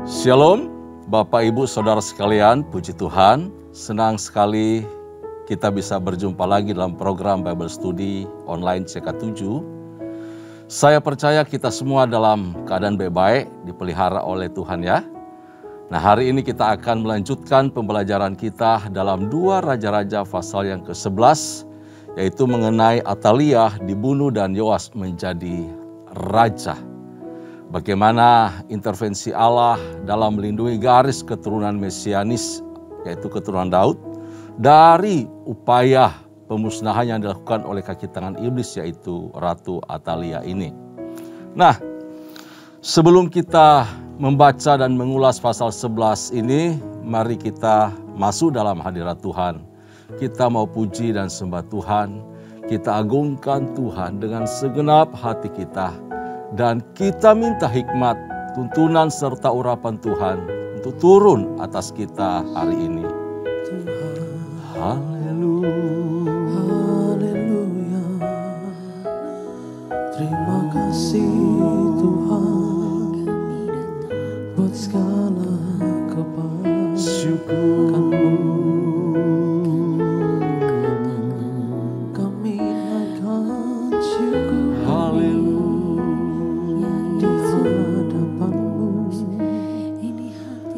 Shalom, Bapak Ibu Saudara sekalian, puji Tuhan. Senang sekali kita bisa berjumpa lagi dalam program Bible Study online CK7. Saya percaya kita semua dalam keadaan baik-baik, dipelihara oleh Tuhan ya. Nah, hari ini kita akan melanjutkan pembelajaran kita dalam 2 Raja-Raja pasal yang ke-11, yaitu mengenai Atalia dibunuh dan Yoas menjadi raja. Bagaimana intervensi Allah dalam melindungi garis keturunan Mesianis, yaitu keturunan Daud, dari upaya pemusnahan yang dilakukan oleh kaki tangan iblis, yaitu Ratu Atalia ini. Nah, sebelum kita membaca dan mengulas pasal 11 ini, mari kita masuk dalam hadirat Tuhan. Kita mau puji dan sembah Tuhan, kita agungkan Tuhan dengan segenap hati kita, dan kita minta hikmat, tuntunan serta urapan Tuhan untuk turun atas kita hari ini. Haleluya. Haleluya. Terima kasih Tuhan buat segala kebaikan-Mu. Kami naikkan syukur di hadapan-Mu,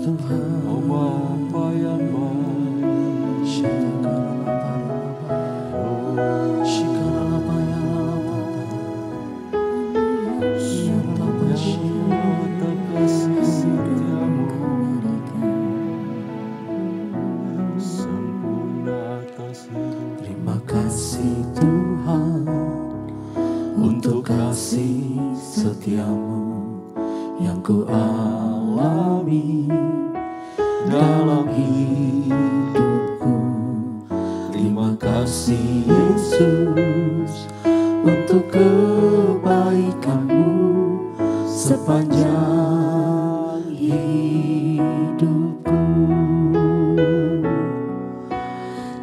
Tuhan. Oh Bapa yang Terima kasih Tuhan untuk kasih setia-Mu yang ku alami dalam hidupku. Terima kasih Yesus untuk kebaikan-Mu sepanjang hidupku.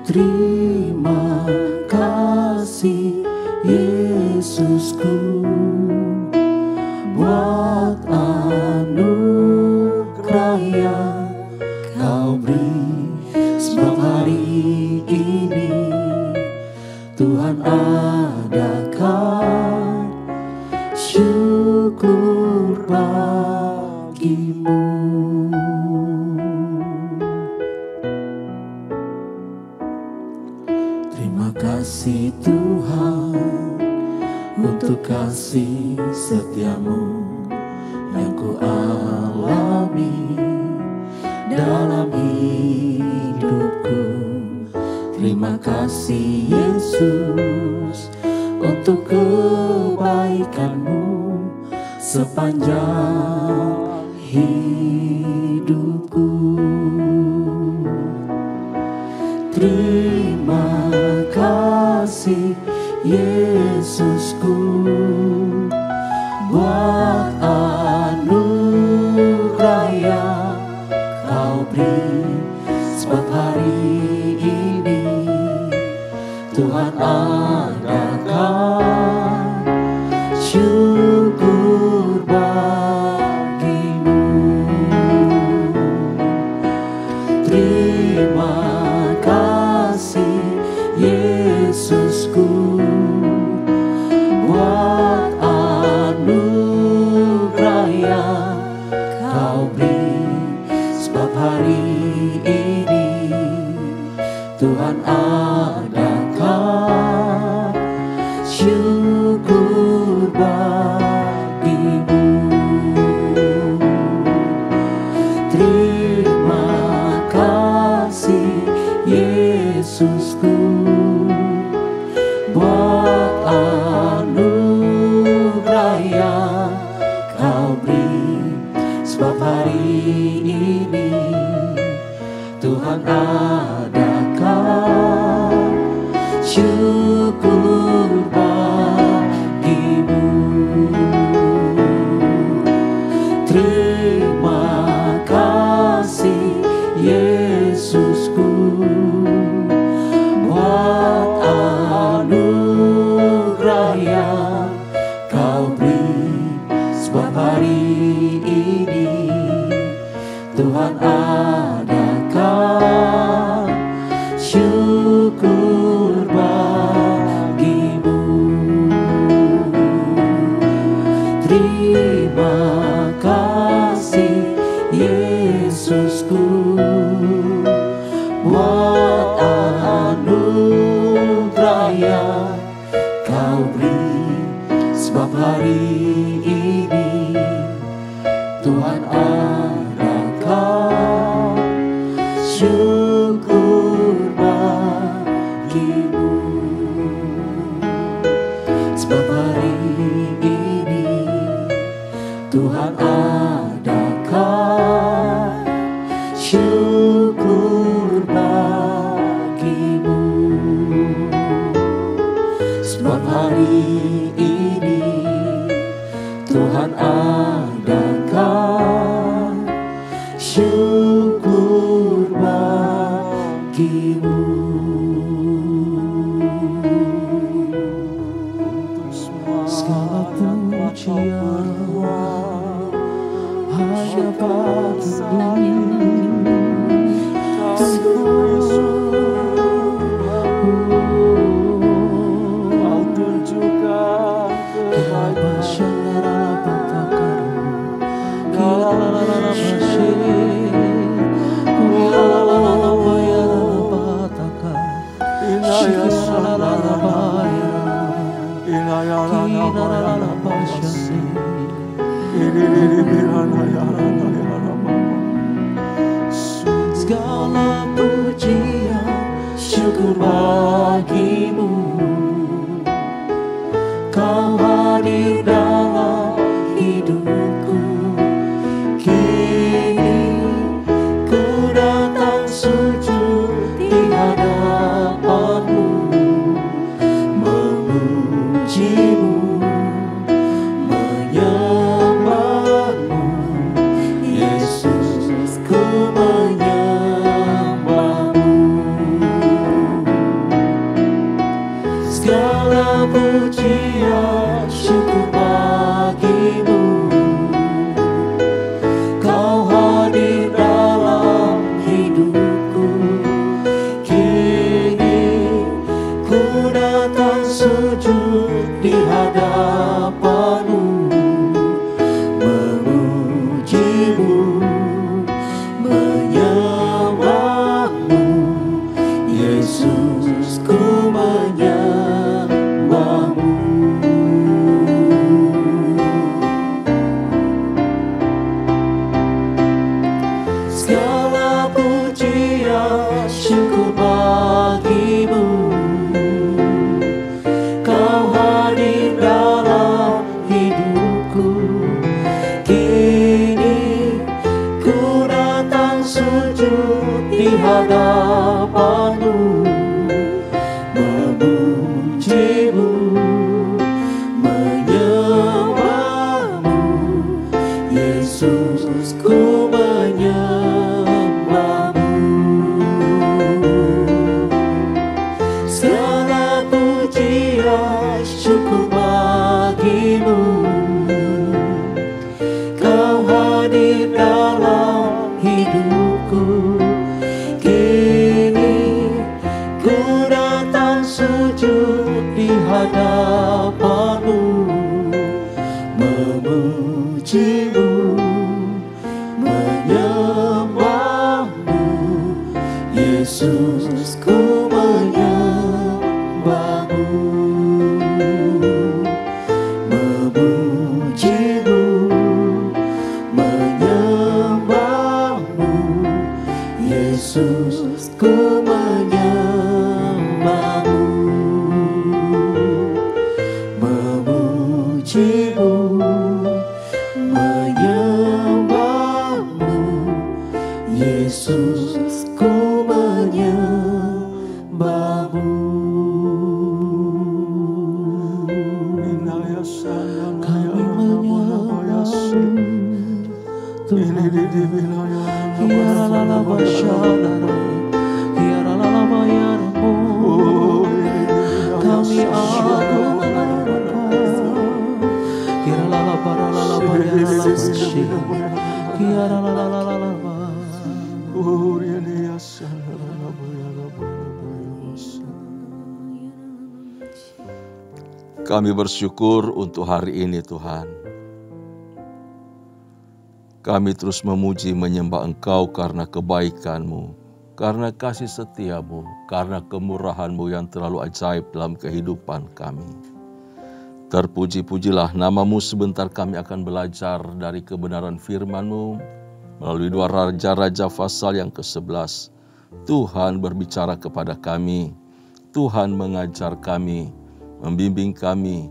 Terima kasih Yesusku buat anugerah yang Kau beri, sebab hari ini Tuhan adakan syukur bagi-Mu. Terima kasih Tuhan untuk kasih setia-Mu yang ku alami dalam hidupku. Terima kasih Yesus untuk kebaikan-Mu sepanjang hidupku. Terima kasih Yesusku buat anugerah yang Kau beri, sebab hari ini Tuhan adakan syukur bagi-Mu. Terima kasih Yesusku buat anugerah yang Kau beri, sebab hari ini Tuhan adakan syukur bagi-Mu. Terima kasih Yesusku buat anugerah yang Kau beri, sebab hari ini Tuhan adakan syukur bagi-Mu. Terima kasih Yesusku buat anugerah yang Kau beri, sebab hari ini Tuhan adakah syukur bagimu. Sebab hari ini Tuhan adakah syukur bagimu. Sebab hari ini Tuhan adakah syukur bagimu. Segala pujian hanya bagimu. Kau tunjukkan segala pujian syukur bagimu. Kau hadir dalam hidupku. Kini ku datang sujud di hadapanmu, memujimu, menyembahmu. Yesus, ku menyembahmu. Segala pujian syukur bagimu. Kau hadir dalam hidupku. Kini ku datang sujud di hadapanmu, memujimu, menyembahmu. Yesus, ku menyembahmu. Segala pujian syukur bagimu. Kau hadir dalam hidupku. Kini ku datang sujud di hadapanmu, memujimu, menyembahmu. Yesus, ku menyembahmu. Segala pujian syukur bagimu. Kau hadir dalam hidupku. Kini ku datang sujud di hadapanmu, memujimu, menyembahmu. Yesus, ku menyembahmu, memujimu, menyembahmu. Yesus, ku menyembahmu, memujimu, menyembahmu. Yesus, ku menyembahmu. Kami menyembahmu Kami Kami bersyukur untuk hari ini Tuhan. Kami terus memuji menyembah Engkau karena kebaikan-Mu, karena kasih setia-Mu, karena kemurahan-Mu yang terlalu ajaib dalam kehidupan kami. Terpuji-pujilah nama-Mu. Sebentar kami akan belajar dari kebenaran firman-Mu melalui 2 Raja-Raja pasal yang ke-11. Tuhan berbicara kepada kami, Tuhan mengajar kami, membimbing kami,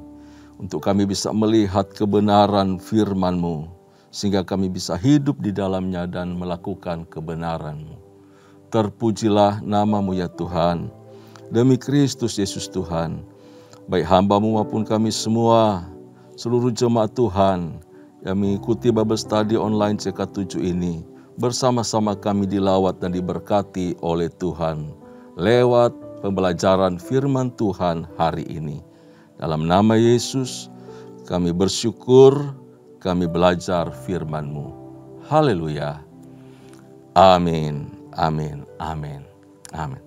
untuk kami bisa melihat kebenaran firman-Mu, sehingga kami bisa hidup di dalamnya dan melakukan kebenaran-Mu. Terpujilah nama-Mu ya Tuhan, demi Kristus Yesus Tuhan. Baik hamba-Mu maupun kami semua, seluruh jemaat Tuhan yang mengikuti Bible Study online CK7 ini, bersama-sama kami dilawat dan diberkati oleh Tuhan lewat pembelajaran firman Tuhan hari ini. Dalam nama Yesus kami bersyukur, kami belajar firman-Mu. Haleluya. Amin, amin, amin, amin.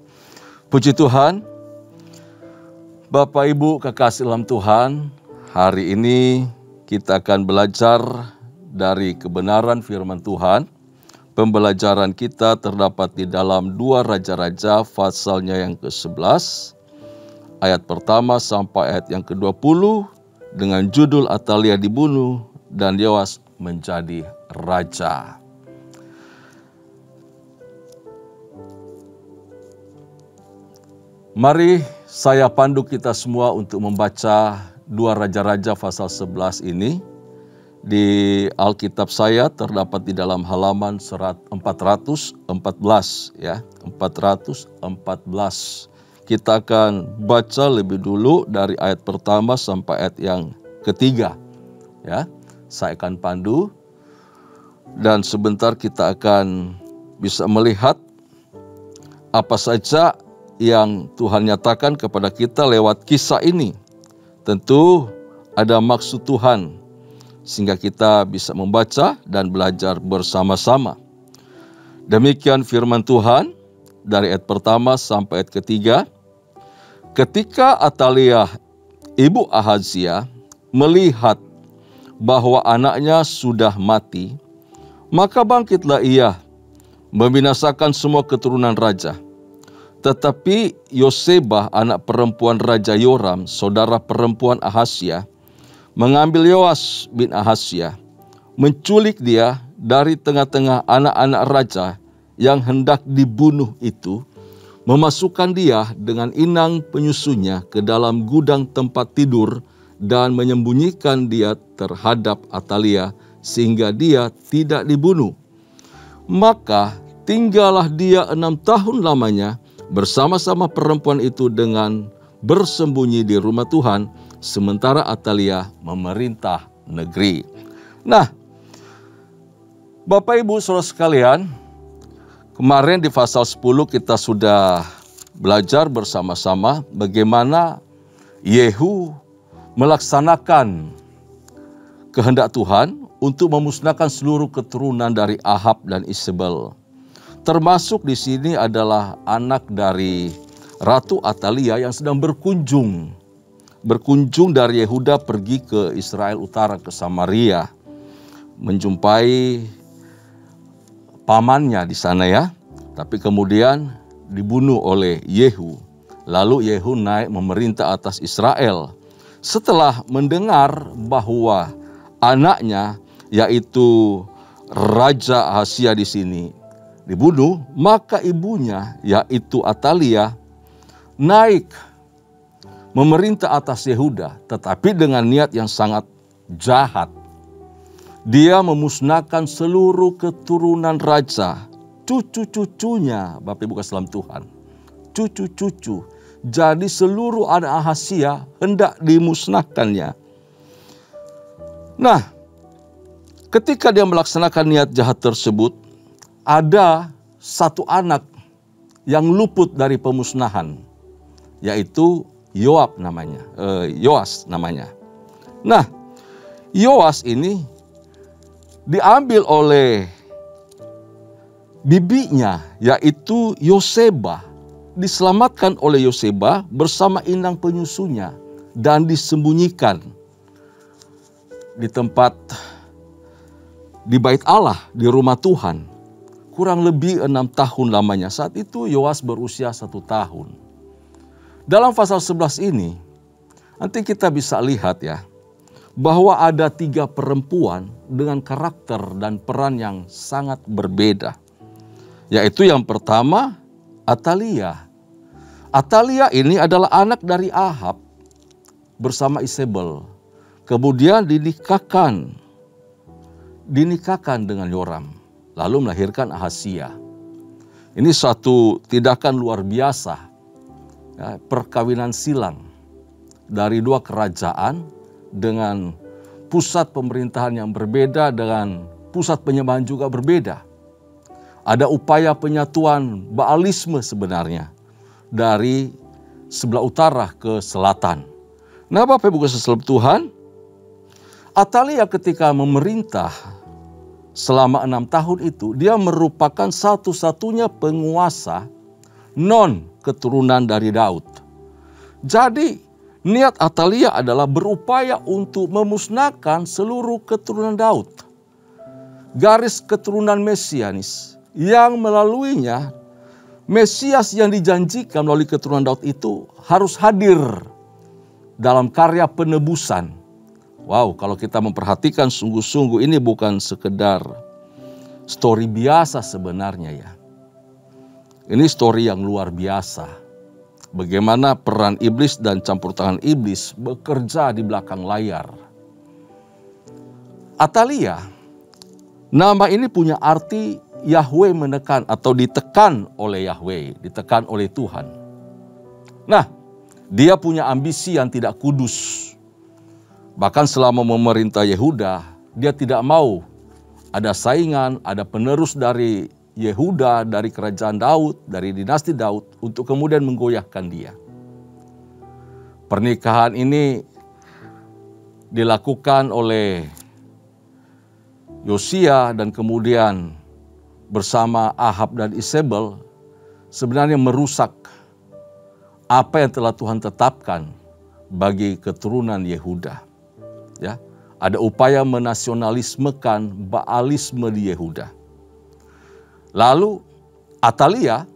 Puji Tuhan. Bapak Ibu kekasih dalam Tuhan, hari ini kita akan belajar dari kebenaran firman Tuhan. Pembelajaran kita terdapat di dalam 2 Raja-Raja pasalnya yang ke-11, ayat pertama sampai ayat yang ke-20, dengan judul Atalia dibunuh dan Yoas menjadi raja. Mari saya pandu kita semua untuk membaca 2 Raja-Raja pasal 11 ini. Di Alkitab saya terdapat di dalam halaman 414 ya, 414. Kita akan baca lebih dulu dari ayat pertama sampai ayat yang ketiga. Ya, saya akan pandu dan sebentar kita akan bisa melihat apa saja yang Tuhan nyatakan kepada kita lewat kisah ini. Tentu ada maksud Tuhan, sehingga kita bisa membaca dan belajar bersama-sama. Demikian firman Tuhan dari ayat pertama sampai ayat ketiga. Ketika Atalia, ibu Ahazia, melihat bahwa anaknya sudah mati, maka bangkitlah ia, membinasakan semua keturunan raja. Tetapi Yosebah, anak perempuan Raja Yoram, saudara perempuan Ahazia, mengambil Yoas bin Ahazia, menculik dia dari tengah-tengah anak-anak raja yang hendak dibunuh itu, memasukkan dia dengan inang penyusunya ke dalam gudang tempat tidur dan menyembunyikan dia terhadap Atalia sehingga dia tidak dibunuh. Maka tinggallah dia 6 tahun lamanya bersama-sama perempuan itu dengan bersembunyi di rumah Tuhan, sementara Atalia memerintah negeri. Nah, Bapak Ibu Saudara sekalian, kemarin di pasal 10 kita sudah belajar bersama-sama bagaimana Yehu melaksanakan kehendak Tuhan untuk memusnahkan seluruh keturunan dari Ahab dan Isabel. Termasuk di sini adalah anak dari Ratu Atalia yang sedang berkunjung dari Yehuda pergi ke Israel Utara, ke Samaria, menjumpai pamannya di sana ya. Tapi kemudian dibunuh oleh Yehu. Lalu Yehu naik memerintah atas Israel. Setelah mendengar bahwa anaknya yaitu Raja Ahazia di sini dibunuh, maka ibunya yaitu Atalia naik memerintah atas Yehuda, tetapi dengan niat yang sangat jahat. Dia memusnahkan seluruh keturunan raja, cucu-cucunya, Bapak Ibu kasih dalam Tuhan, cucu-cucu. Jadi seluruh anak Ahazia hendak dimusnahkannya. Nah, ketika dia melaksanakan niat jahat tersebut, ada satu anak yang luput dari pemusnahan, yaitu Yoas namanya. Nah, Yoas ini diambil oleh bibinya, yaitu Yosebah, diselamatkan oleh Yosebah bersama inang penyusunya dan disembunyikan di tempat di bait Allah, di rumah Tuhan. Kurang lebih 6 tahun lamanya. Saat itu Yoas berusia 1 tahun. Dalam pasal 11 ini Nanti kita bisa lihat ya, bahwa ada 3 perempuan dengan karakter dan peran yang sangat berbeda. Yaitu yang pertama, Atalia. Atalia ini adalah anak dari Ahab bersama Isabel. Kemudian dinikahkan dengan Yoram, lalu melahirkan Ahazia. Ini suatu tindakan luar biasa, ya, perkawinan silang dari 2 kerajaan dengan pusat pemerintahan yang berbeda, dengan pusat penyembahan juga berbeda. Ada upaya penyatuan Baalisme sebenarnya dari sebelah utara ke selatan. Nah, Bapak Ibu Saudara Tuhan, Atalia ketika memerintah selama 6 tahun itu, dia merupakan satu-satunya penguasa non keturunan dari Daud. Jadi niat Atalia adalah berupaya untuk memusnahkan seluruh keturunan Daud. Garis keturunan Mesianis yang melaluinya Mesias yang dijanjikan melalui keturunan Daud itu harus hadir dalam karya penebusan. Wow, kalau kita memperhatikan sungguh-sungguh ini bukan sekedar story biasa sebenarnya ya. Ini story yang luar biasa. Bagaimana peran iblis dan campur tangan iblis bekerja di belakang layar. Atalia, nama ini punya arti Yahweh menekan atau ditekan oleh Yahweh, ditekan oleh Tuhan. Nah, dia punya ambisi yang tidak kudus. Bahkan selama memerintah Yehuda, dia tidak mau ada saingan, ada penerus dari Yehuda, dari kerajaan Daud, dari dinasti Daud, untuk kemudian menggoyahkan dia. Pernikahan ini dilakukan oleh Yosia dan kemudian bersama Ahab dan Isabel sebenarnya merusak apa yang telah Tuhan tetapkan bagi keturunan Yehuda. Ya, ada upaya menasionalismekan Baalisme di Yehuda. Lalu Atalia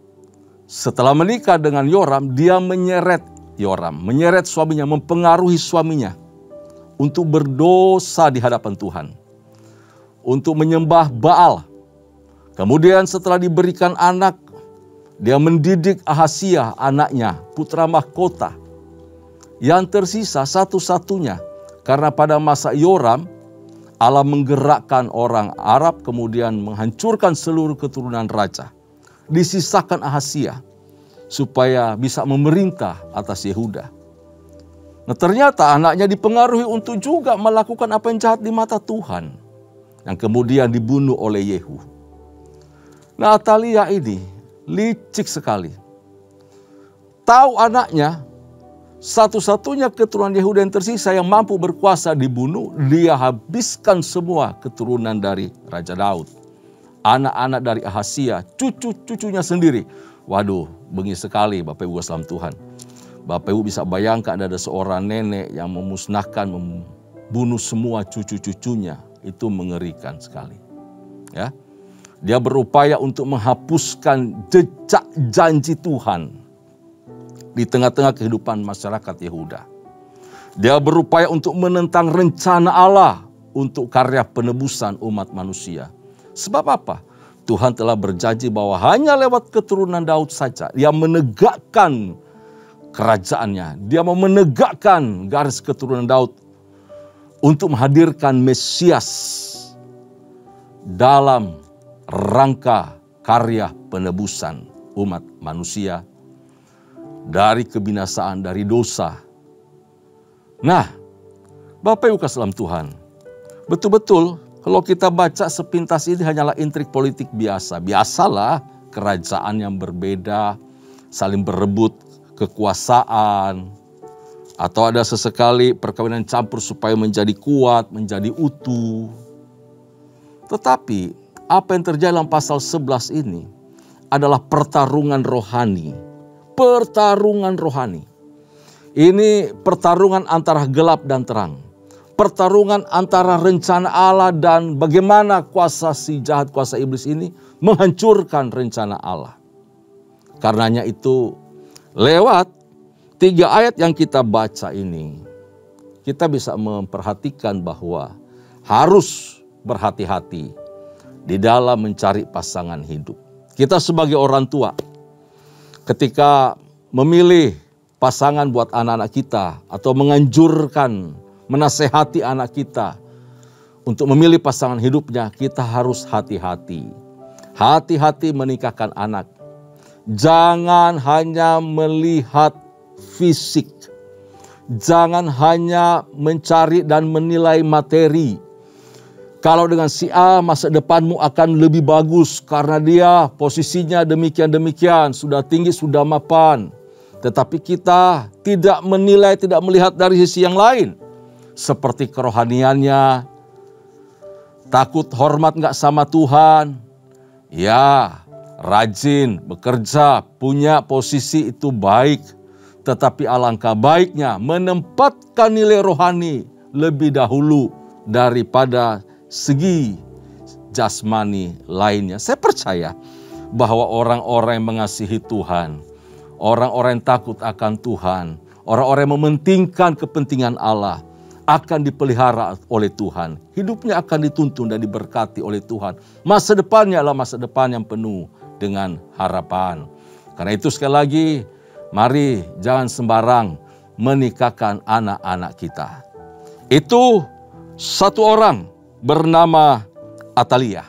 setelah menikah dengan Yoram, dia menyeret suaminya, mempengaruhi suaminya untuk berdosa di hadapan Tuhan, untuk menyembah Baal. Kemudian setelah diberikan anak, dia mendidik Ahazia anaknya, putra mahkota. Yang tersisa satu-satunya, karena pada masa Yoram, Allah menggerakkan orang Arab kemudian menghancurkan seluruh keturunan raja. Disisakan Ahazia supaya bisa memerintah atas Yehuda. Nah, ternyata anaknya dipengaruhi untuk juga melakukan apa yang jahat di mata Tuhan, yang kemudian dibunuh oleh Yehu. Nah, Atalia ini licik sekali. Tahu anaknya, satu-satunya keturunan Yehuda yang tersisa yang mampu berkuasa dibunuh, dia habiskan semua keturunan dari Raja Daud. Anak-anak dari Ahazia, cucu-cucunya sendiri. Waduh, bengis sekali Bapak Ibu salam Tuhan. Bapak Ibu bisa bayangkan ada seorang nenek yang memusnahkan, membunuh semua cucu-cucunya. Itu mengerikan sekali. Ya. Dia berupaya untuk menghapuskan jejak janji Tuhan di tengah-tengah kehidupan masyarakat Yehuda. Dia berupaya untuk menentang rencana Allah untuk karya penebusan umat manusia. Sebab apa? Tuhan telah berjanji bahwa hanya lewat keturunan Daud saja dia menegakkan kerajaannya. Dia mau menegakkan garis keturunan Daud untuk menghadirkan Mesias dalam rangka karya penebusan umat manusia dari kebinasaan, dari dosa. Nah, Bapak Ibu kasih Tuhan, betul-betul kalau kita baca sepintas ini hanyalah intrik politik biasa. Biasalah kerajaan yang berbeda, saling berebut kekuasaan, atau ada sesekali perkawinan campur supaya menjadi kuat, menjadi utuh. Tetapi apa yang terjadi dalam pasal 11 ini adalah pertarungan rohani. Pertarungan rohani. Ini pertarungan antara gelap dan terang. Pertarungan antara rencana Allah dan bagaimana kuasa si jahat, kuasa iblis ini menghancurkan rencana Allah. Karenanya itu lewat 3 ayat yang kita baca ini, kita bisa memperhatikan bahwa harus berhati-hati di dalam mencari pasangan hidup. Kita sebagai orang tua, ketika memilih pasangan buat anak-anak kita atau menganjurkan, menasehati anak kita untuk memilih pasangan hidupnya, kita harus hati-hati. Hati-hati menikahkan anak. Jangan hanya melihat fisik. Jangan hanya mencari dan menilai materi. Kalau dengan si A, masa depanmu akan lebih bagus karena dia posisinya demikian-demikian, sudah tinggi, sudah mapan. Tetapi kita tidak menilai, tidak melihat dari sisi yang lain. Seperti kerohaniannya, takut hormat gak sama Tuhan. Ya, rajin, bekerja, punya posisi itu baik. Tetapi alangkah baiknya menempatkan nilai rohani lebih dahulu daripada segi jasmani lainnya. Saya percaya bahwa orang-orang yang mengasihi Tuhan, orang-orang yang takut akan Tuhan, orang-orang yang mementingkan kepentingan Allah akan dipelihara oleh Tuhan. Hidupnya akan dituntun dan diberkati oleh Tuhan. Masa depannya adalah masa depan yang penuh dengan harapan. Karena itu sekali lagi, mari jangan sembarang menikahkan anak-anak kita. Itu satu orang bernama Atalia.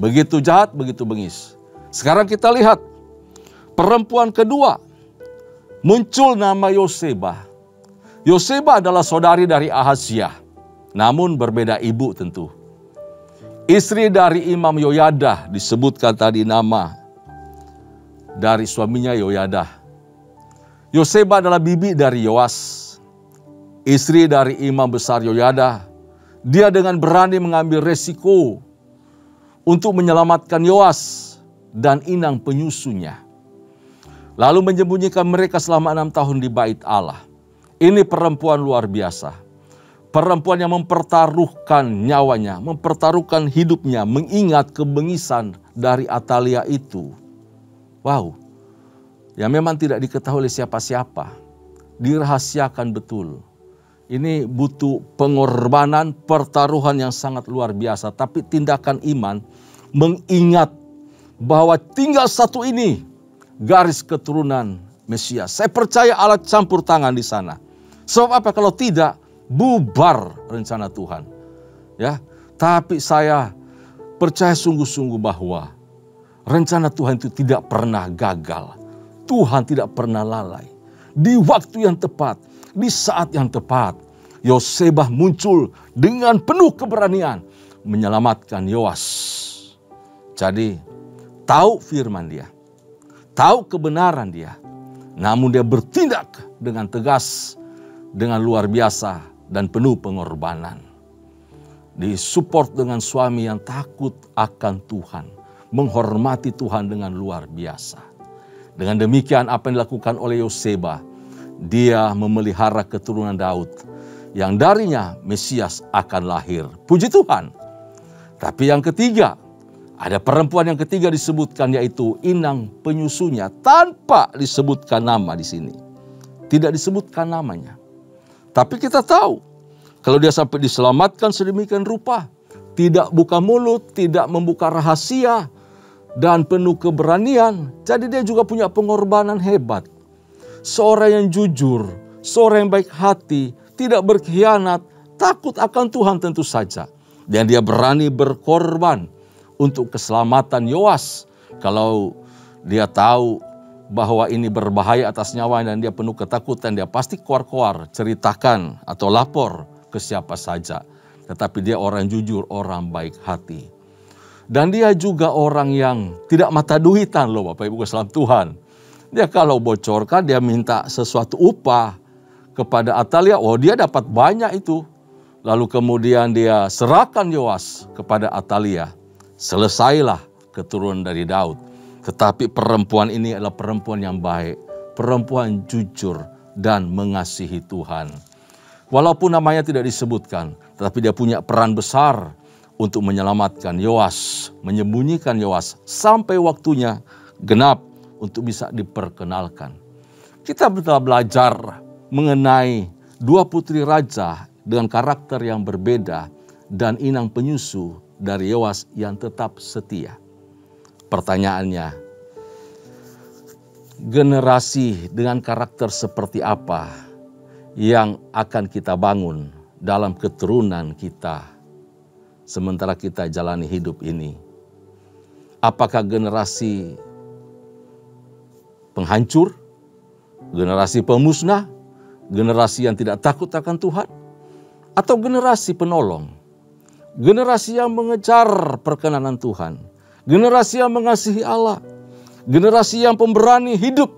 Begitu jahat, begitu bengis. Sekarang kita lihat perempuan kedua. Muncul nama Yoseba. Yoseba adalah saudari dari Ahazia. Namun berbeda ibu tentu. Istri dari Imam Yoyadah, disebutkan tadi nama dari suaminya Yoyadah. Yoseba adalah bibi dari Yoas. Istri dari Imam besar Yoyadah. Dia dengan berani mengambil resiko untuk menyelamatkan Yoas dan inang penyusunya. Lalu menyembunyikan mereka selama 6 tahun di bait Allah. Ini perempuan luar biasa. Perempuan yang mempertaruhkan nyawanya, mempertaruhkan hidupnya, mengingat kebengisan dari Atalia itu. Wow, ya memang tidak diketahui oleh siapa-siapa. Dirahasiakan betul. Ini butuh pengorbanan, pertaruhan yang sangat luar biasa. Tapi tindakan iman mengingat bahwa tinggal satu ini garis keturunan Mesias. Saya percaya Allah campur tangan di sana. Sebab apa? Kalau tidak, bubar rencana Tuhan. Ya, tapi saya percaya sungguh-sungguh bahwa rencana Tuhan itu tidak pernah gagal. Tuhan tidak pernah lalai. Di waktu yang tepat, di saat yang tepat, Yoseba muncul dengan penuh keberanian menyelamatkan Yoas. Jadi, tahu firman dia, tahu kebenaran dia, namun dia bertindak dengan tegas, dengan luar biasa dan penuh pengorbanan. Disupport dengan suami yang takut akan Tuhan, menghormati Tuhan dengan luar biasa. Dengan demikian apa yang dilakukan oleh Yoseba, dia memelihara keturunan Daud yang darinya Mesias akan lahir. Puji Tuhan. Tapi yang ketiga, ada perempuan yang ketiga disebutkan, yaitu inang penyusunya, tanpa disebutkan nama di sini. Tidak disebutkan namanya. Tapi kita tahu kalau dia sampai diselamatkan sedemikian rupa, tidak buka mulut, tidak membuka rahasia, dan penuh keberanian. Jadi dia juga punya pengorbanan hebat. Seorang yang jujur, seorang yang baik hati, tidak berkhianat, takut akan Tuhan tentu saja. Dan dia berani berkorban untuk keselamatan Yoas. Kalau dia tahu bahwa ini berbahaya atas nyawanya dan dia penuh ketakutan, dia pasti keluar-keluar, ceritakan atau lapor ke siapa saja. Tetapi dia orang jujur, orang baik hati. Dan dia juga orang yang tidak mata duitan loh Bapak Ibu Salam Tuhan. Dia kalau bocorkan, dia minta sesuatu upah kepada Atalia. Oh, dia dapat banyak itu. Lalu kemudian dia serahkan Yoas kepada Atalia. Selesailah keturunan dari Daud. Tetapi perempuan ini adalah perempuan yang baik. Perempuan jujur dan mengasihi Tuhan. Walaupun namanya tidak disebutkan, tetapi dia punya peran besar untuk menyelamatkan Yoas, menyembunyikan Yoas sampai waktunya genap untuk bisa diperkenalkan. Kita telah belajar mengenai Dua putri raja dengan karakter yang berbeda dan inang penyusu dari Yoas yang tetap setia. Pertanyaannya, generasi dengan karakter seperti apa yang akan kita bangun dalam keturunan kita sementara kita jalani hidup ini? Apakah generasi penghancur, generasi pemusnah, generasi yang tidak takut akan Tuhan, atau generasi penolong, generasi yang mengejar perkenanan Tuhan, generasi yang mengasihi Allah, generasi yang pemberani hidup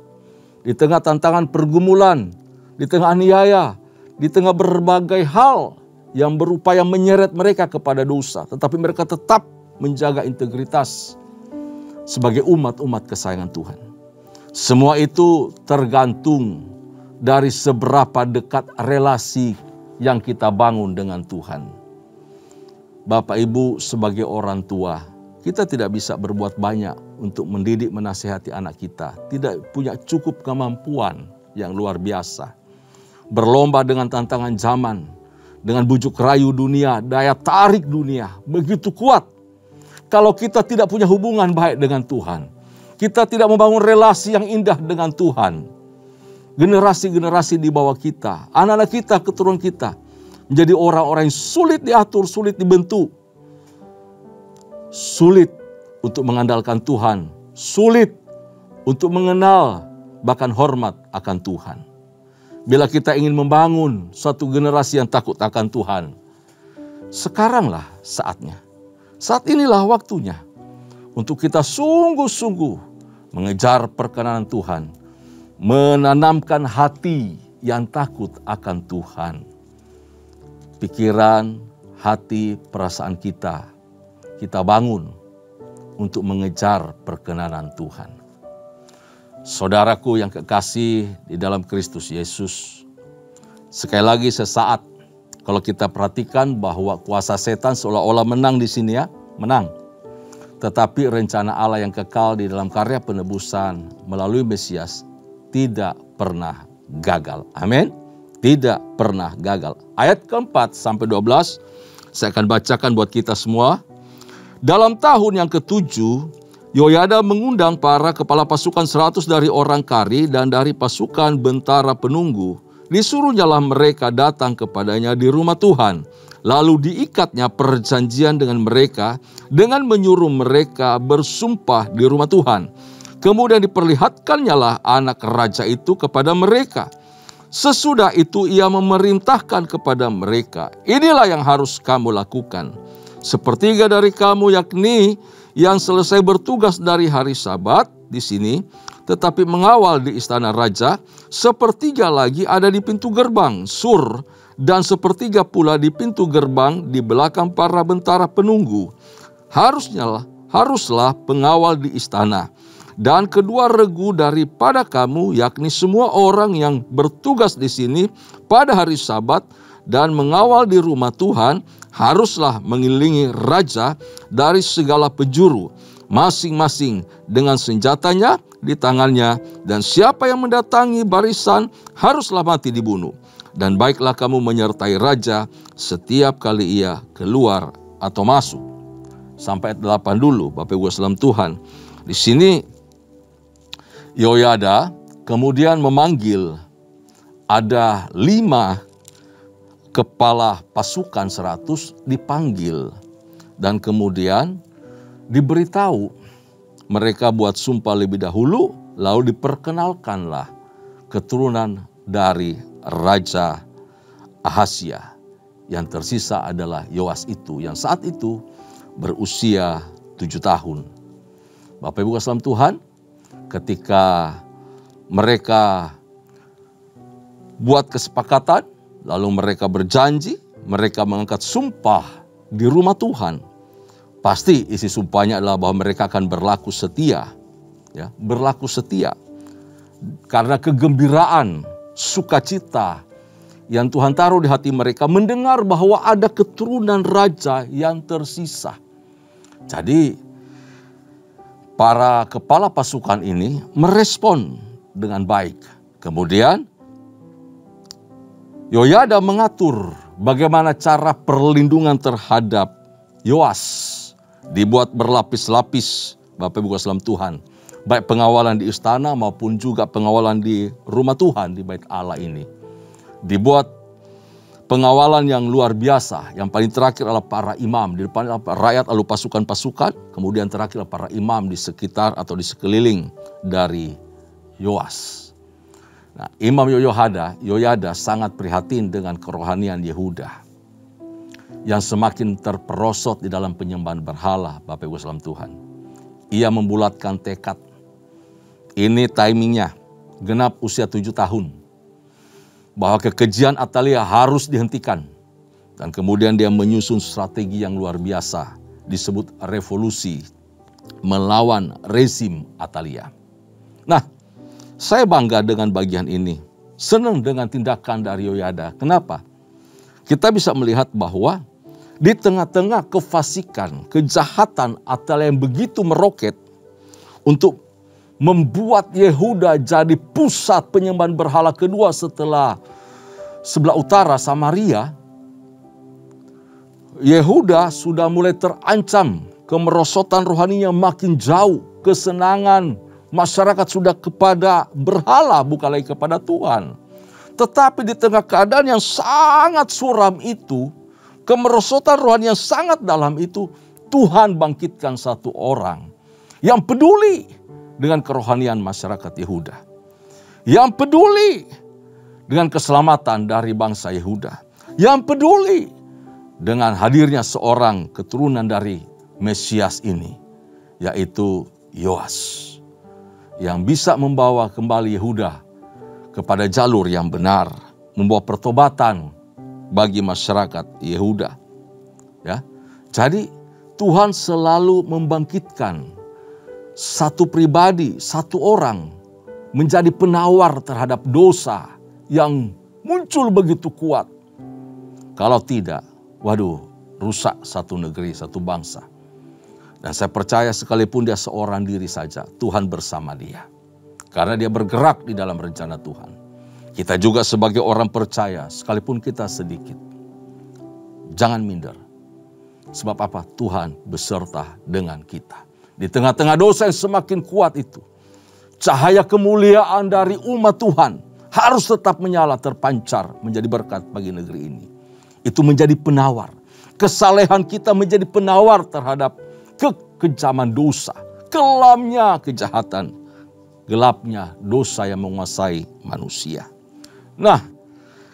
di tengah tantangan pergumulan, di tengah aniaya, di tengah berbagai hal yang berupaya menyeret mereka kepada dosa, tetapi mereka tetap menjaga integritas sebagai umat-umat kesayangan Tuhan. Semua itu tergantung dari seberapa dekat relasi yang kita bangun dengan Tuhan. Bapak Ibu, sebagai orang tua, kita tidak bisa berbuat banyak untuk mendidik menasihati anak kita. Tidak punya cukup kemampuan yang luar biasa. Berlomba dengan tantangan zaman, dengan bujuk rayu dunia, daya tarik dunia begitu kuat. Kalau kita tidak punya hubungan baik dengan Tuhan, kita tidak membangun relasi yang indah dengan Tuhan, generasi-generasi di bawah kita, anak-anak kita, keturunan kita, menjadi orang-orang yang sulit diatur, sulit dibentuk, sulit untuk mengandalkan Tuhan, sulit untuk mengenal bahkan hormat akan Tuhan. Bila kita ingin membangun suatu generasi yang takut akan Tuhan, sekaranglah saatnya. Saat inilah waktunya untuk kita sungguh-sungguh mengejar perkenanan Tuhan, menanamkan hati yang takut akan Tuhan. Pikiran, hati, perasaan kita bangun untuk mengejar perkenanan Tuhan. Saudaraku yang kekasih di dalam Kristus Yesus, sekali lagi sesaat kalau kita perhatikan bahwa kuasa setan seolah-olah menang di sini ya, menang. Tetapi rencana Allah yang kekal di dalam karya penebusan melalui Mesias tidak pernah gagal. Amin. Tidak pernah gagal. Ayat keempat sampai 12 saya akan bacakan buat kita semua. Dalam tahun yang ketujuh, Yoyada mengundang para kepala pasukan 100 dari orang Kari dan dari pasukan bentara penunggu. Disuruhnyalah mereka datang kepadanya di rumah Tuhan. Lalu diikatnya perjanjian dengan mereka dengan menyuruh mereka bersumpah di rumah Tuhan. Kemudian diperlihatkannyalah anak raja itu kepada mereka. Sesudah itu ia memerintahkan kepada mereka, inilah yang harus kamu lakukan. Sepertiga dari kamu, yakni yang selesai bertugas dari hari Sabat di sini, tetapi mengawal di istana raja, sepertiga lagi ada di pintu gerbang sur, dan sepertiga pula di pintu gerbang di belakang para bentara penunggu. Haruslah pengawal di istana. Dan kedua regu daripada kamu, yakni semua orang yang bertugas di sini pada hari Sabat dan mengawal di rumah Tuhan, haruslah mengelilingi raja dari segala penjuru, masing-masing dengan senjatanya di tangannya, dan siapa yang mendatangi barisan haruslah mati dibunuh. Dan baiklah kamu menyertai raja setiap kali ia keluar atau masuk. Sampai ayat 8 dulu, Bapak Ibu salam Tuhan. Di sini Yoyada kemudian memanggil ada 5 kepala pasukan 100 dipanggil. Dan kemudian diberitahu mereka buat sumpah lebih dahulu, lalu diperkenalkanlah keturunan dari Raja Ahazia. Yang tersisa adalah Yoas itu, yang saat itu berusia 7 tahun. Bapak Ibu salam Tuhan, ketika mereka buat kesepakatan, lalu mereka berjanji, mereka mengangkat sumpah di rumah Tuhan. Pasti isi sumpahnya adalah bahwa mereka akan berlaku setia. Ya, berlaku setia. Karena kegembiraan, sukacita yang Tuhan taruh di hati mereka mendengar bahwa ada keturunan raja yang tersisa. Jadi para kepala pasukan ini merespon dengan baik. Kemudian Yoyada mengatur bagaimana cara perlindungan terhadap Yoas. Dibuat berlapis-lapis, Bapak Ibu Salam Tuhan. Baik pengawalan di istana maupun juga pengawalan di rumah Tuhan, di bait Allah ini. Dibuat pengawalan yang luar biasa. Yang paling terakhir adalah para imam. Di depan rakyat lalu pasukan-pasukan. Kemudian terakhir para imam di sekitar atau di sekeliling dari Yoas. Nah, Imam Yoyada sangat prihatin dengan kerohanian Yehuda yang semakin terperosot di dalam penyembahan berhala, Bapak Ibu Salam Tuhan. Ia membulatkan tekad. Ini timingnya, genap usia 7 tahun. Bahwa kekejian Atalia harus dihentikan. Dan kemudian dia menyusun strategi yang luar biasa, disebut revolusi, melawan rezim Atalia. Nah, saya bangga dengan bagian ini. Senang dengan tindakan dari Yoyada. Kenapa? Kita bisa melihat bahwa di tengah-tengah kefasikan, kejahatan Atalia yang begitu meroket untuk membuat Yehuda jadi pusat penyembahan berhala kedua setelah sebelah utara Samaria, Yehuda sudah mulai terancam, kemerosotan rohaninya makin jauh, kesenangan masyarakat sudah kepada berhala bukan lagi kepada Tuhan. Tetapi di tengah keadaan yang sangat suram itu, kemerosotan rohani yang sangat dalam itu, Tuhan bangkitkan satu orang yang peduli dengan kerohanian masyarakat Yehuda. Yang peduli dengan keselamatan dari bangsa Yehuda. Yang peduli dengan hadirnya seorang keturunan dari Mesias ini, yaitu Yoas. Yang bisa membawa kembali Yehuda kepada jalur yang benar, membawa pertobatan bagi masyarakat Yehuda. Ya. Jadi Tuhan selalu membangkitkan satu pribadi, satu orang menjadi penawar terhadap dosa yang muncul begitu kuat. Kalau tidak, waduh, rusak satu negeri, satu bangsa. Dan saya percaya sekalipun dia seorang diri saja, Tuhan bersama dia. Karena dia bergerak di dalam rencana Tuhan. Kita juga sebagai orang percaya, sekalipun kita sedikit, jangan minder. Sebab apa? Tuhan beserta dengan kita. Di tengah-tengah dosa yang semakin kuat itu, cahaya kemuliaan dari umat Tuhan harus tetap menyala, terpancar, menjadi berkat bagi negeri ini. Itu menjadi penawar. Kesalehan kita menjadi penawar terhadap kekejaman dosa, kelamnya kejahatan, gelapnya dosa yang menguasai manusia. Nah,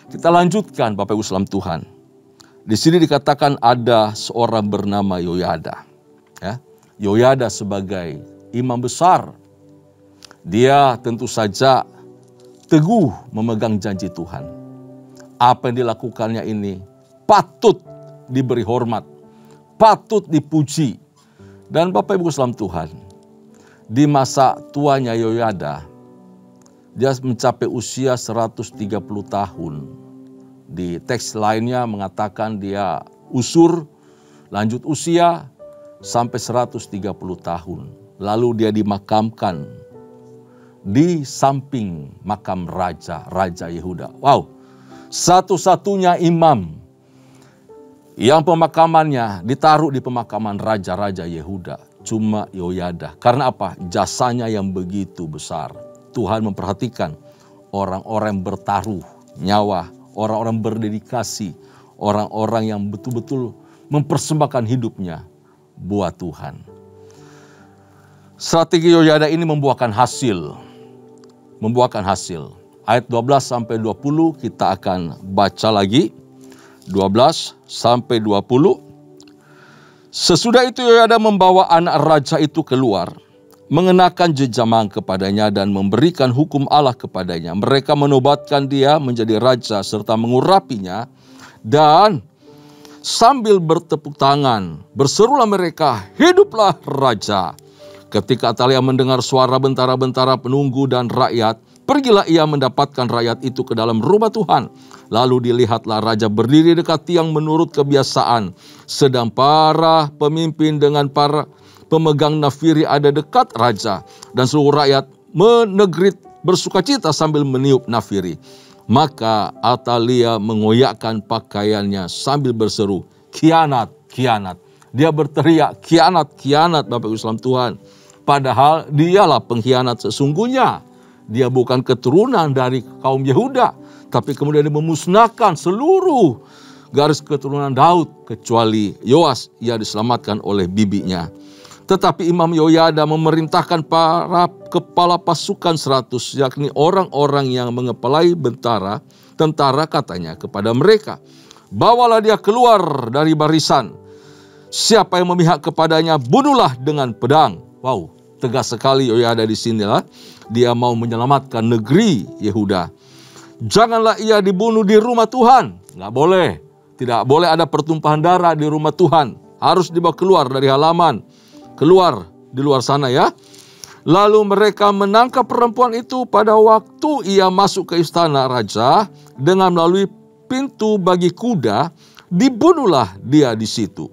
kita lanjutkan Bapak Ibu Salam Tuhan. Di sini dikatakan ada seorang bernama Yoyada. Ya, Yoyada sebagai imam besar, dia tentu saja teguh memegang janji Tuhan. Apa yang dilakukannya ini patut diberi hormat, patut dipuji. Dan Bapak Ibu Salam Tuhan, di masa tuanya Yoyada, dia mencapai usia 130 tahun. Di teks lainnya mengatakan dia usur, lanjut usia sampai 130 tahun. Lalu dia dimakamkan di samping makam Raja Yehuda. Wow, satu-satunya imam yang pemakamannya ditaruh di pemakaman Raja Yehuda. Cuma Yoyada. Karena apa? Jasanya yang begitu besar. Tuhan memperhatikan orang-orang yang bertaruh nyawa, orang-orang berdedikasi, orang-orang yang betul-betul mempersembahkan hidupnya buat Tuhan. Strategi Yoyada ini membuahkan hasil. Ayat 12 sampai 20 kita akan baca lagi. 12 sampai 20. Sesudah itu Yoyada membawa anak raja itu keluar, mengenakan jejamang kepadanya dan memberikan hukum Allah kepadanya. Mereka menobatkan dia menjadi raja serta mengurapinya, dan sambil bertepuk tangan berserulah mereka, "Hiduplah raja!" Ketika Atalia mendengar suara bentara-bentara penunggu dan rakyat, pergilah ia mendapatkan rakyat itu ke dalam rumah Tuhan. Lalu dilihatlah raja berdiri dekat tiang menurut kebiasaan, sedang para pemimpin dengan para pemegang nafiri ada dekat raja, dan seluruh rakyat menegrit bersukacita sambil meniup nafiri. Maka Atalia mengoyakkan pakaiannya sambil berseru, "Khianat, khianat." Dia berteriak, "Khianat, khianat," Bapak Ibu sekalian Tuhan. Padahal dialah pengkhianat sesungguhnya. Dia bukan keturunan dari kaum Yehuda, tapi kemudian dia memusnahkan seluruh garis keturunan Daud kecuali Yoas, ia diselamatkan oleh bibinya. Tetapi Imam Yoyada memerintahkan para kepala pasukan 100, yakni orang-orang yang mengepalai tentara katanya kepada mereka, "Bawalah dia keluar dari barisan. Siapa yang memihak kepadanya, bunuhlah dengan pedang." Wow, tegas sekali Yoyada di sinilah. Dia mau menyelamatkan negeri Yehuda. Janganlah ia dibunuh di rumah Tuhan. Nggak boleh. Tidak boleh ada pertumpahan darah di rumah Tuhan. Harus dibawa keluar dari halaman. Keluar di luar sana ya. Lalu mereka menangkap perempuan itu pada waktu ia masuk ke istana raja dengan melalui pintu bagi kuda. Dibunuhlah dia di situ.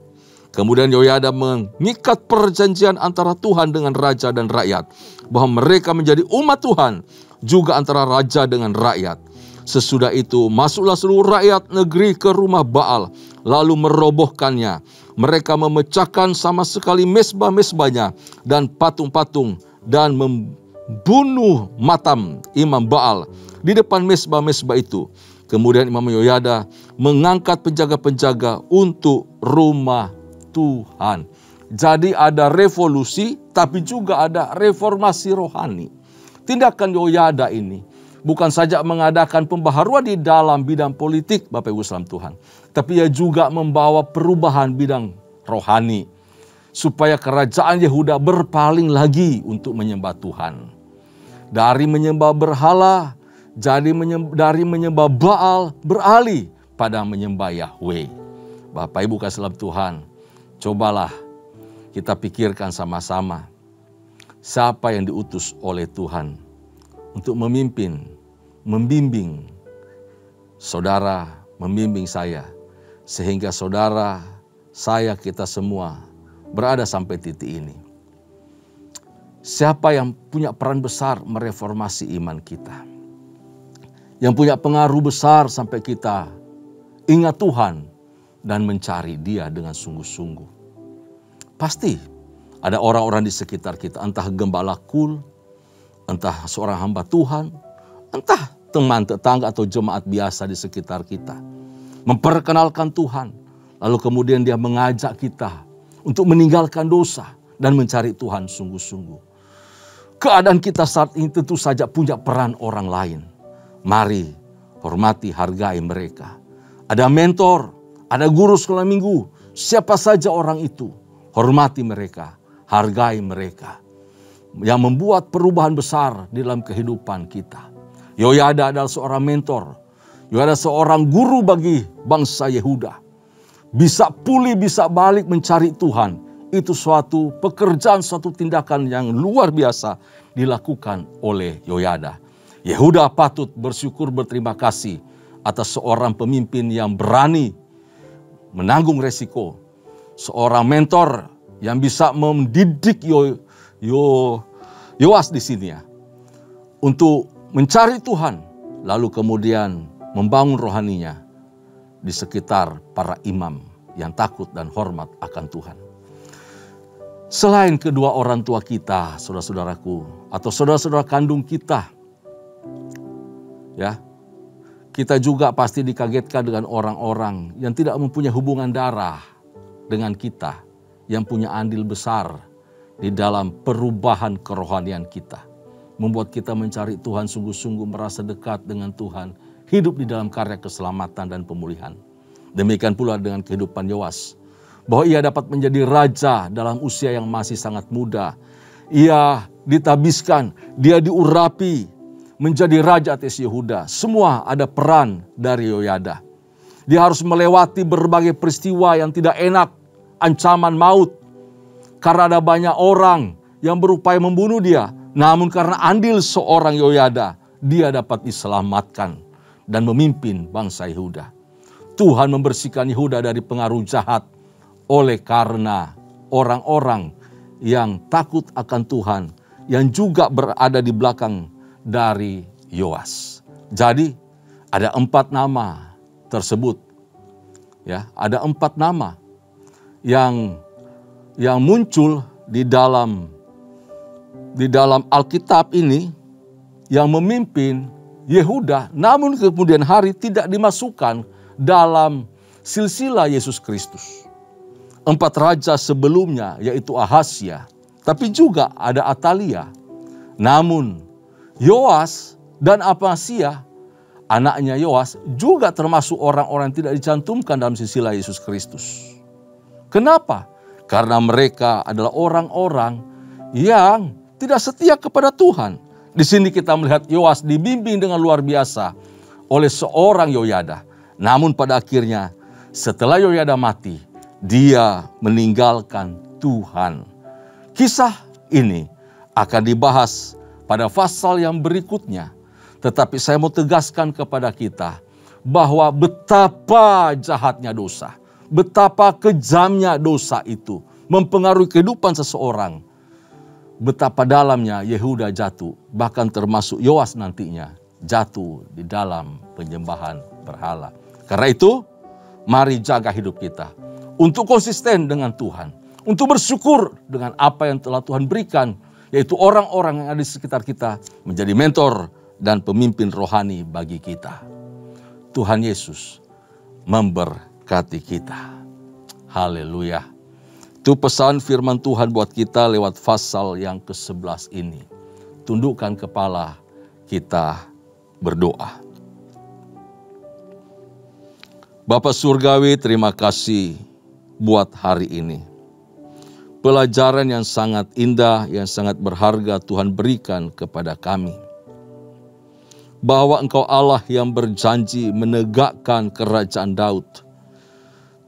Kemudian Yoyada mengikat perjanjian antara Tuhan dengan raja dan rakyat, bahwa mereka menjadi umat Tuhan, juga antara raja dengan rakyat. Sesudah itu masuklah seluruh rakyat negeri ke rumah Baal, lalu merobohkannya. Mereka memecahkan sama sekali mesbah-mesbahnya dan patung-patung, dan membunuh Matam imam Baal di depan mesbah-mesbah itu. Kemudian Imam Yoyada mengangkat penjaga-penjaga untuk rumah Tuhan. Jadi ada revolusi, tapi juga ada reformasi rohani. Tindakan Yoyada ini bukan saja mengadakan pembaharuan di dalam bidang politik, Bapak Ibu sekalian Tuhan, tapi ia juga membawa perubahan bidang rohani, supaya kerajaan Yehuda berpaling lagi untuk menyembah Tuhan. Dari menyembah berhala, dari menyembah Baal, beralih pada menyembah Yahweh. Bapak Ibu kasih dalam Tuhan, cobalah kita pikirkan sama-sama, siapa yang diutus oleh Tuhan untuk memimpin, membimbing saudara, membimbing saya, sehingga saudara, saya, kita semua berada sampai titik ini. Siapa yang punya peran besar mereformasi iman kita, yang punya pengaruh besar sampai kita ingat Tuhan dan mencari Dia dengan sungguh-sungguh. Pasti ada orang-orang di sekitar kita, entah gembala kul, entah seorang hamba Tuhan, entah teman tetangga atau jemaat biasa di sekitar kita, memperkenalkan Tuhan, lalu kemudian dia mengajak kita untuk meninggalkan dosa dan mencari Tuhan sungguh-sungguh. Keadaan kita saat ini tentu saja punya peran orang lain. Mari hormati, hargai mereka. Ada mentor, ada guru sekolah minggu, siapa saja orang itu, hormati mereka, hargai mereka, yang membuat perubahan besar di dalam kehidupan kita. Yoyada adalah seorang mentor, Yoyada seorang guru bagi bangsa Yehuda. Bisa pulih, bisa balik mencari Tuhan, itu suatu pekerjaan, suatu tindakan yang luar biasa dilakukan oleh Yoyada. Yehuda patut bersyukur, berterima kasih atas seorang pemimpin yang berani menanggung resiko, seorang mentor yang bisa mendidik Yoas di sini ya, untuk mencari Tuhan, lalu kemudian membangun rohaninya di sekitar para imam yang takut dan hormat akan Tuhan. Selain kedua orang tua kita, saudara-saudaraku, atau saudara-saudara kandung kita, ya, kita juga pasti dikagetkan dengan orang-orang yang tidak mempunyai hubungan darah dengan kita, yang punya andil besar di dalam perubahan kerohanian kita. Membuat kita mencari Tuhan sungguh-sungguh, merasa dekat dengan Tuhan, hidup di dalam karya keselamatan dan pemulihan. Demikian pula dengan kehidupan Yoas, bahwa ia dapat menjadi raja dalam usia yang masih sangat muda. Ia ditabiskan, dia diurapi menjadi raja atas Yehuda. Semua ada peran dari Yoyada. Dia harus melewati berbagai peristiwa yang tidak enak, ancaman maut, karena ada banyak orang yang berupaya membunuh dia. Namun karena andil seorang Yoyada, dia dapat diselamatkan dan memimpin bangsa Yehuda. Tuhan membersihkan Yehuda dari pengaruh jahat oleh karena orang-orang yang takut akan Tuhan, yang juga berada di belakang dari Yoas. Jadi Ada 4 nama tersebut. Ya, ada 4 nama yang muncul di dalam Alkitab ini yang memimpin Yehuda, namun kemudian hari tidak dimasukkan dalam silsilah Yesus Kristus. 4 raja sebelumnya yaitu Ahasya, tapi juga ada Atalia. Namun Yoas dan Amazia, anaknya Yoas, juga termasuk orang-orang yang tidak dicantumkan dalam silsilah Yesus Kristus. Kenapa? Karena mereka adalah orang-orang yang tidak setia kepada Tuhan. Di sini kita melihat Yoas dibimbing dengan luar biasa oleh seorang Yoyada. Namun pada akhirnya setelah Yoyada mati, dia meninggalkan Tuhan. Kisah ini akan dibahas pada pasal yang berikutnya. Tetapi saya mau tegaskan kepada kita bahwa betapa jahatnya dosa, betapa kejamnya dosa itu mempengaruhi kehidupan seseorang. Betapa dalamnya Yehuda jatuh, bahkan termasuk Yoas nantinya jatuh di dalam penyembahan berhala. Karena itu, mari jaga hidup kita untuk konsisten dengan Tuhan, untuk bersyukur dengan apa yang telah Tuhan berikan, yaitu orang-orang yang ada di sekitar kita menjadi mentor dan pemimpin rohani bagi kita. Tuhan Yesus memberkati kita. Haleluya. Itu pesan firman Tuhan buat kita lewat pasal yang ke-11 ini. Tundukkan kepala, kita berdoa. Bapa Surgawi, terima kasih buat hari ini. Pelajaran yang sangat indah, yang sangat berharga Tuhan berikan kepada kami. Bahwa Engkau Allah yang berjanji menegakkan kerajaan Daud.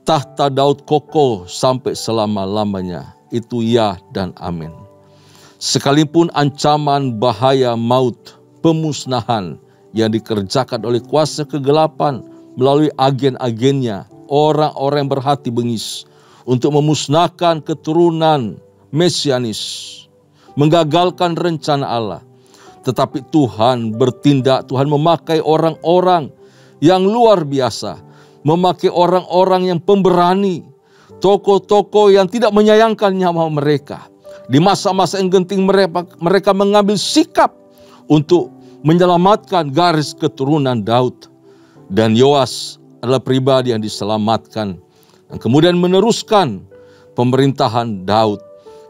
Tahta Daud kokoh sampai selama-lamanya. Itu ya dan amin. Sekalipun ancaman bahaya maut, pemusnahan yang dikerjakan oleh kuasa kegelapan melalui agen-agennya, orang-orang yang berhati bengis untuk memusnahkan keturunan mesianis, menggagalkan rencana Allah. Tetapi Tuhan bertindak, Tuhan memakai orang-orang yang luar biasa, memakai orang-orang yang pemberani, tokoh-tokoh yang tidak menyayangkan nyawa mereka. Di masa-masa yang genting mereka mengambil sikap untuk menyelamatkan garis keturunan Daud. Dan Yoas adalah pribadi yang diselamatkan dan kemudian meneruskan pemerintahan Daud.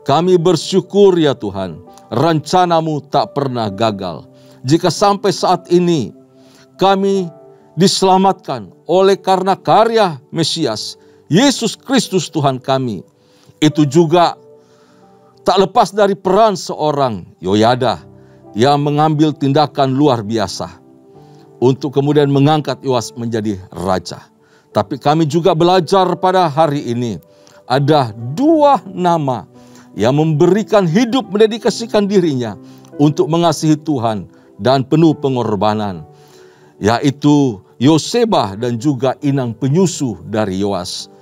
Kami bersyukur ya Tuhan, rencanamu tak pernah gagal. Jika sampai saat ini kami diselamatkan oleh karena karya Mesias, Yesus Kristus Tuhan kami. Itu juga tak lepas dari peran seorang Yoyada yang mengambil tindakan luar biasa untuk kemudian mengangkat Yoas menjadi raja. Tapi kami juga belajar pada hari ini ada 2 nama yang memberikan hidup, mendedikasikan dirinya untuk mengasihi Tuhan dan penuh pengorbanan, yaitu Yosebah dan juga inang penyusuh dari Yoas.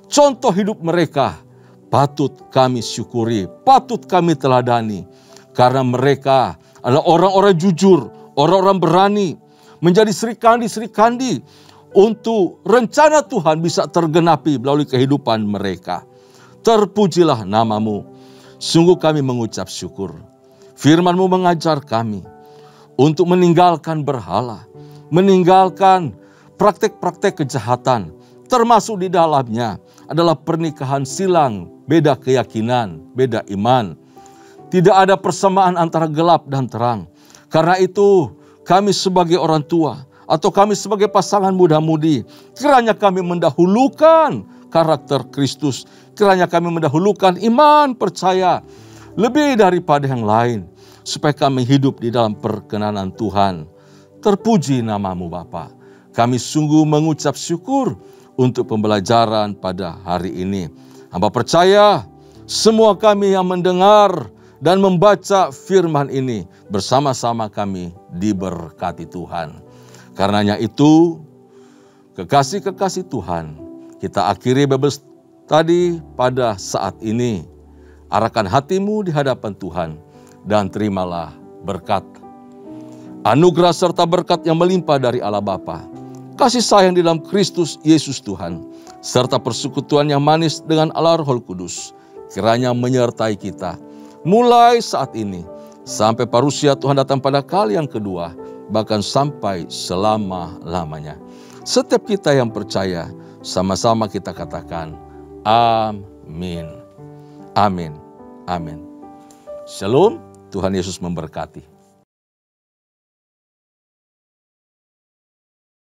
Contoh hidup mereka patut kami syukuri, patut kami teladani, karena mereka adalah orang-orang jujur, orang-orang berani, menjadi serikandi-serikandi untuk rencana Tuhan bisa tergenapi melalui kehidupan mereka. Terpujilah namamu. Sungguh kami mengucap syukur. Firman-Mu mengajar kami untuk meninggalkan berhala, meninggalkan praktek-praktek kejahatan, termasuk di dalamnya adalah pernikahan silang, beda keyakinan, beda iman. Tidak ada persamaan antara gelap dan terang. Karena itu kami sebagai orang tua atau kami sebagai pasangan muda-mudi, kiranya kami mendahulukan karakter Kristus, kiranya kami mendahulukan iman, percaya lebih daripada yang lain, supaya kami hidup di dalam perkenanan Tuhan. Terpuji namamu Bapa. Kami sungguh mengucap syukur untuk pembelajaran pada hari ini. Hamba percaya semua kami yang mendengar dan membaca firman ini bersama-sama kami diberkati Tuhan. Karenanya itu, kekasih-kekasih Tuhan, kita akhiri Bible study pada saat ini. Arahkan hatimu di hadapan Tuhan dan terimalah berkat. anugerah serta berkat yang melimpah dari Allah Bapa, kasih sayang di dalam Kristus Yesus Tuhan, serta persekutuan yang manis dengan Allah Roh Kudus, kiranya menyertai kita, mulai saat ini, sampai parusia Tuhan datang pada kali yang kedua, bahkan sampai selama-lamanya. Setiap kita yang percaya, sama-sama kita katakan, amin. Amin. Amin. Shalom, Tuhan Yesus memberkati.